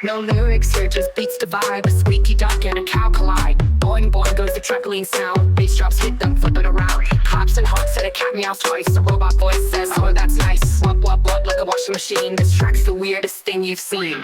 No lyrics here, just beats the vibe. A squeaky duck and a cow collide. Boing boing goes the truckling sound. Bass drops hit them, flip it around. Hops and honks and a cat meows twice. A robot voice says, oh that's nice. Wub wub wub like a washing machine. This track's the weirdest thing you've seen.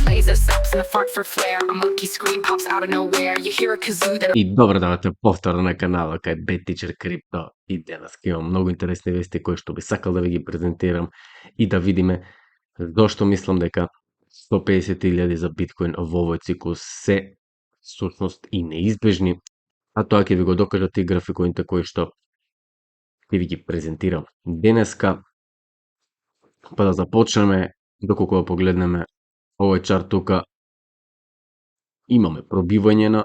Laser stops and a fart for flair. A monkey scream pops out of nowhere. You hear a kazoo that... И добро дојдовте повторно на каналот кај Bad Teacher Crypto. И денес имам многу интересни вести кои што би сакал да ви ги презентирам и да видиме зошто мислам дека 150.000 за биткоин во овој циклус се сушност и неизбежни, а тоа ќе ви го докажат и графиконите кои што ќе ви ги презентирам денеска. Па да започнеме, доколку го погледнеме овој чарт тука, имаме пробивање на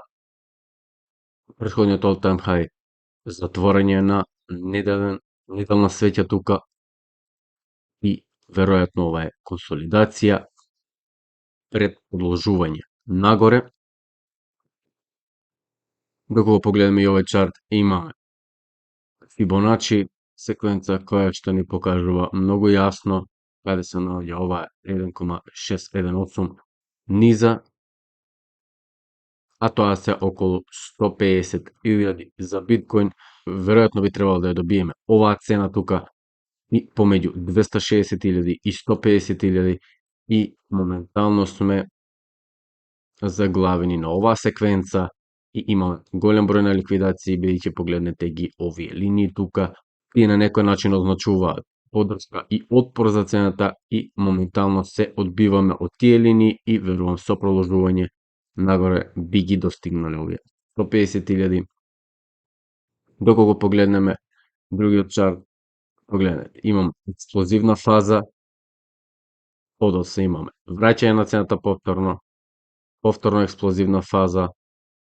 претходниот all time high, затворање на неделна свеќа тука и веројатно ова е консолидација пред продолжување нагоре. Доколку погледнеме и овој чарт, имаме Фибоначи секвенца која што ни покажува многу јасно каде се наоѓа ова 1,618 низа, а тоа се околу 150.000 за биткоин. Веројатно би требало да ја добиеме оваа цена тука и помеѓу 260.000 и 150.000 и моментално сме заглавени на оваа секвенца и имаме голем број на ликвидации, бидејќи погледнете ги овие линии тука, и на некој начин означуваат подршка и отпор за цената и моментално се одбиваме од тие линии и верувам со продолжување нагоре би ги достигнале овие 150.000. Доколку погледнеме другиот чарт, погледнете, имам експлозивна фаза, подоцна имаме враќање на цената повторно експлозивна фаза,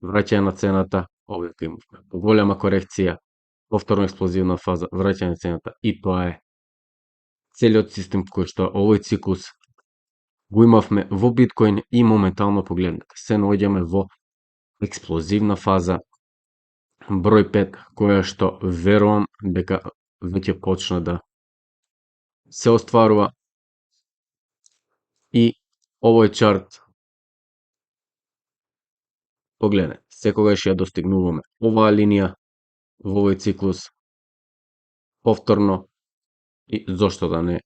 враќање на цената, овде имавме поголема корекција, повторно експлозивна фаза, враќање на цената и тоа е целиот систем кој што овој циклус го имавме во биткоин и моментално погледнете, се наоѓаме во експлозивна фаза број 5, која што верувам дека веќе почна да се остварува и овој чарт, погледнете, секогаш ја достигнуваме оваа линија во овој циклус повторно и зошто да не.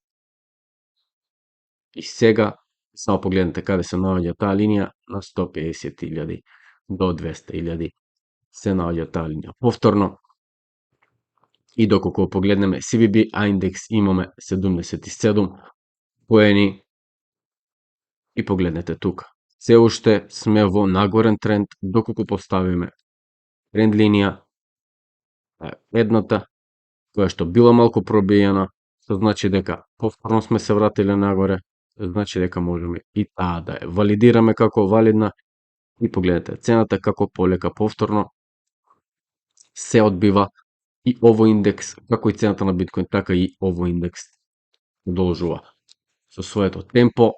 И сега само погледнете каде се наоѓа таа линија на 150.000 до 200.000 се наоѓа таа линија повторно. И доколку погледнеме CBB индекс, имаме 77 поени и погледнете тука. Се уште сме во нагорен тренд, доколку поставиме тренд линија, едната, која што била малку пробиена, што значи дека повторно сме се вратиле нагоре, значи дека можеме и таа да ја валидираме како валидна. И погледнете цената како полека повторно се одбива и овој индекс, како и цената на биткоин, така и овој индекс продолжува со своето темпо.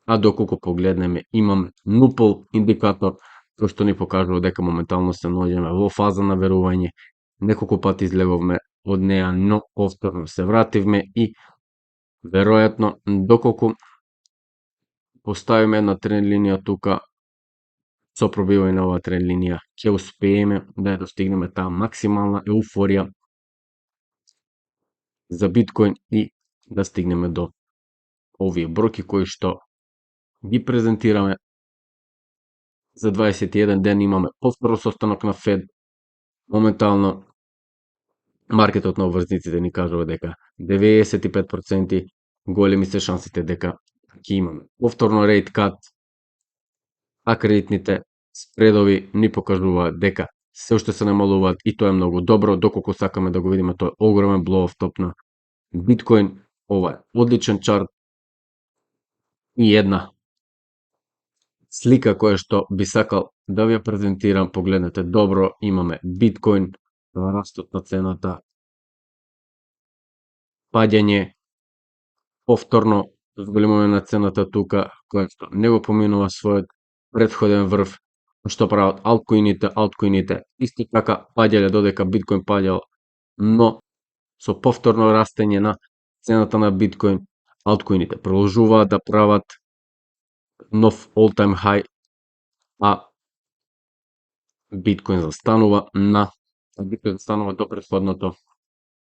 А доколку погледнеме, имаме нупл индикатор кој што ни покажува дека моментално се наоѓаме во фаза на верување. Неколку пати излеговме од неа, но повторно се вративме и веројатно доколку поставиме една тренд линија тука, со пробивање на оваа тренд линија, ќе успееме да ја достигнеме таа максимална еуфорија за биткоин и да стигнеме до овие бројки кои што ги презентираме. За 21 ден имаме повторно состанок на Фед. Моментално маркетот на обврзниците ни кажува дека 95% големи се шансите дека ќе имаме повторно рейт кат, а кредитните спредови ни покажуваат дека се уште се намалуваат и тоа е многу добро. Доколку сакаме да го видиме тој огромен blow-off топ на биткоин, ова е одличен чарт и една слика која што би сакал да ви ја презентирам. Погледнете добро, имаме биткоин, растот на цената, паѓање, повторно зголемување на цената тука, која што не го поминува својот претходен врв. Што прават алткоините исто така паѓале додека биткоин паѓал но со повторно растење на цената на биткоин, алткоините продолжуваат да прават нов all time high, а биткоин застанува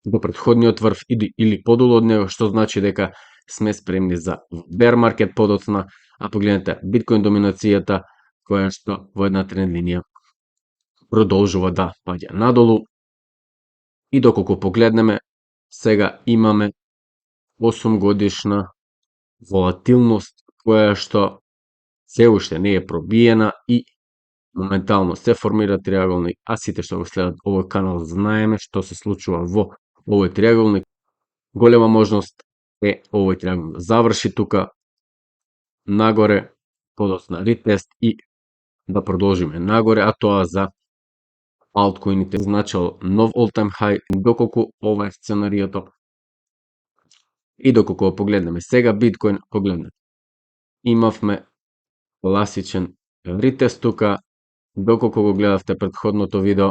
до претходниот врв или подолу од него, што значи дека сме спремни за bear market подоцна, а погледнете биткоин доминацијата која што во една тренд линија продолжува да паѓа надолу. И доколку погледнеме, сега имаме 8 годишна волатилност која што се уште не е пробиена и моментално се формира триаголник, а сите што го следат овој канал знаеме што се случува во овој триаголник. Голема можност е овој триаголник да заврши тука нагоре, подоцна ретест и да продолжиме нагоре, а тоа за алткоините значило нов all time high, доколку ова е сценариото. И доколку го погледнеме сега биткоин, погледнете, имавме класичен ретест тука, доколку го гледавте претходното видео,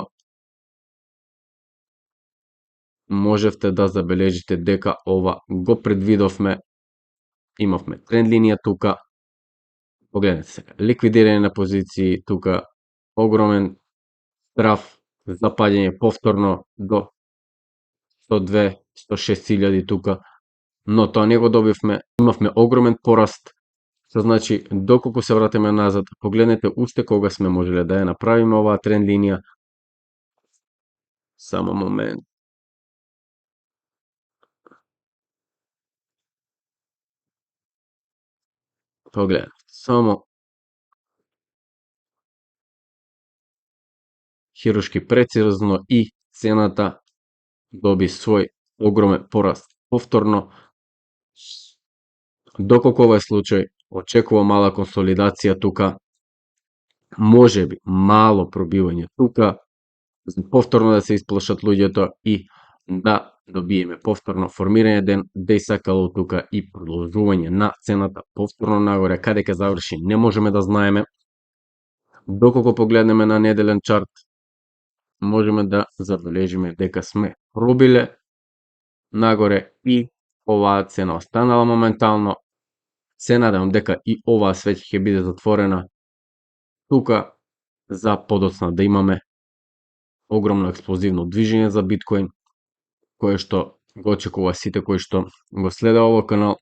можевте да забележите дека ова го предвидовме, имавме тренд линија тука, погледнете сега, ликвидирање на позиции тука, огромен страв за паѓање повторно до 102-106.000 тука, но тоа не го добивме, имавме огромен пораст, што значи доколку се вратиме назад, погледнете уште кога сме можеле да ја направиме оваа тренд линија, само момент. Погледнете, само хируршки прецизно и цената доби свој огромен пораст повторно. Доколку ова е случај, очекувам мала консолидација тука, можеби мало пробивање тука, повторно да се исплашат луѓето и да добиеме повторно формирање дејсакало тука и продолжување на цената повторно нагоре, каде ќе заврши не можеме да знаеме. Доколку погледнеме на неделен чарт, можеме да забележиме дека сме пробиле нагоре и оваа цена останала моментално. Се надевам дека и оваа свеќа ќе биде затворена тука за подоцна да имаме огромно експлозивно движење за биткоин, кое што го очекува сите кои што го следа овој канал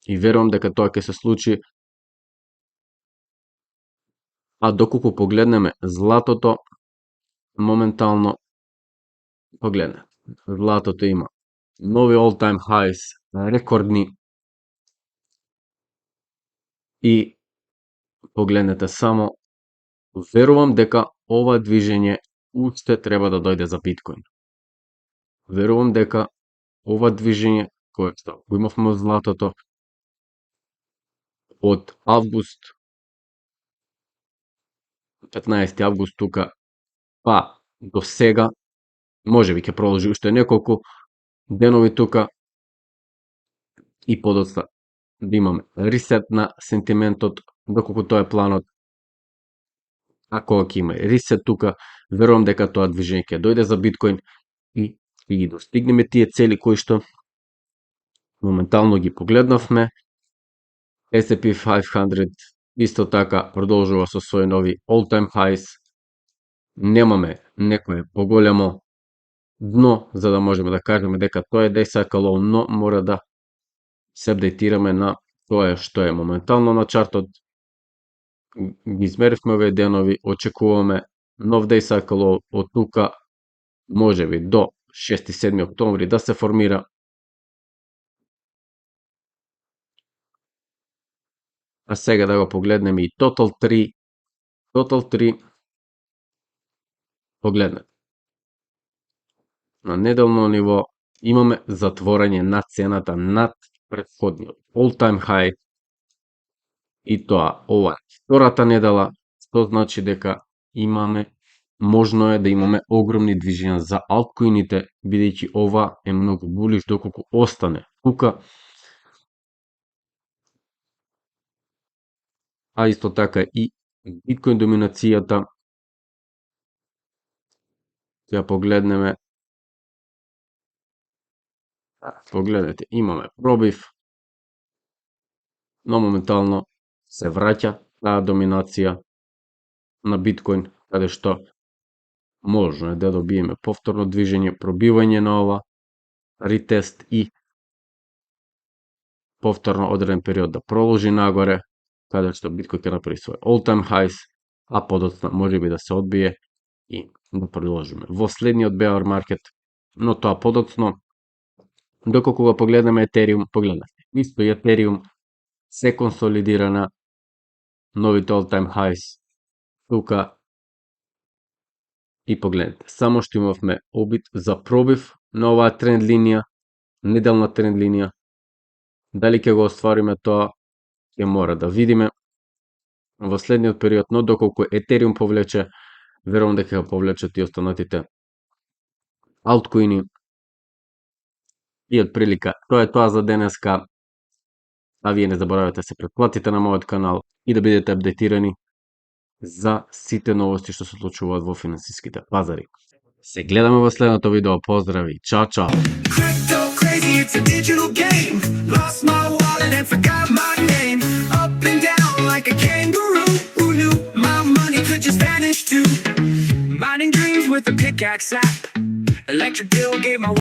и верувам дека тоа ќе се случи. А доколку погледнеме златото, моментално погледнете, златото има нови all time highs, рекордни, и погледнете само, верувам дека ова движење уште треба да дојде за биткоин. Верувам дека ова движење кое што го имавме од златото од август, 15 август тука, па до сега, можеби ќе продолжи уште неколку денови тука и подоцна да имаме ресет на сентиментот, доколку тоа е планот. А кога ќе има ресет тука, верувам дека тоа движење ќе дојде за биткоин и ќе ги достигнеме тие цели кои што моментално ги погледнавме. S&P 500 исто така продолжува со своји нови all time highs. Немаме некое поголемо дно за да можеме да кажеме дека тоа е дејсакало, но мора да се апдейтираме на тоа што е моментално на чартот. Ги измеривме овие денови, очекуваме нов дејсакало од тука, можеби до 6-7 октомври да се формира. А сега да го погледнеме и Total 3. Total 3, погледнете. На неделно ниво имаме затворање на цената над претходниот all time high, и тоа ова втората недела, што значи дека можно е да имаме огромни движења за алткоините, бидејќи ова е многу булиш доколку остане тука. А исто така и биткоин доминацијата, ќе погледнеме Погледнете, имаме пробив, но моментално се враќа таа доминација на биткоин, каде што можно е да добиеме повторно движење, пробивање на ова, ретест и повторно одреден период да продолжи нагоре, каде што биткоин ќе направи свој all-time highs, а подоцна можеби да се одбие и да продолжиме во следниот bear market, но тоа подоцно. Доколку го погледнеме Ethereum, погледнете, исто и Ethereum се консолидира на новите all-time highs тука и погледнете, само што имавме обид за пробив на оваа тренд линија, неделна тренд линија. Дали ќе го оствариме тоа, ќе мора да видиме во следниот период, но доколку Ethereum повлече, верувам дека ќе повлечат и останатите алткоини. И отприлика, тоа е тоа за денеска. А вие не заборавате да се претплатите на мојот канал и да бидете апдейтирани за сите новости што се случуваат во финансиските пазари. Се гледаме во следното видео. Поздрави! Чао, чао! Crypto crazy, it's a digital game. Lost my wallet and forgot my name. Up and down like a kangaroo. Who knew my money could just vanish too? Mining dreams with a pickaxe app. Electric bill gave my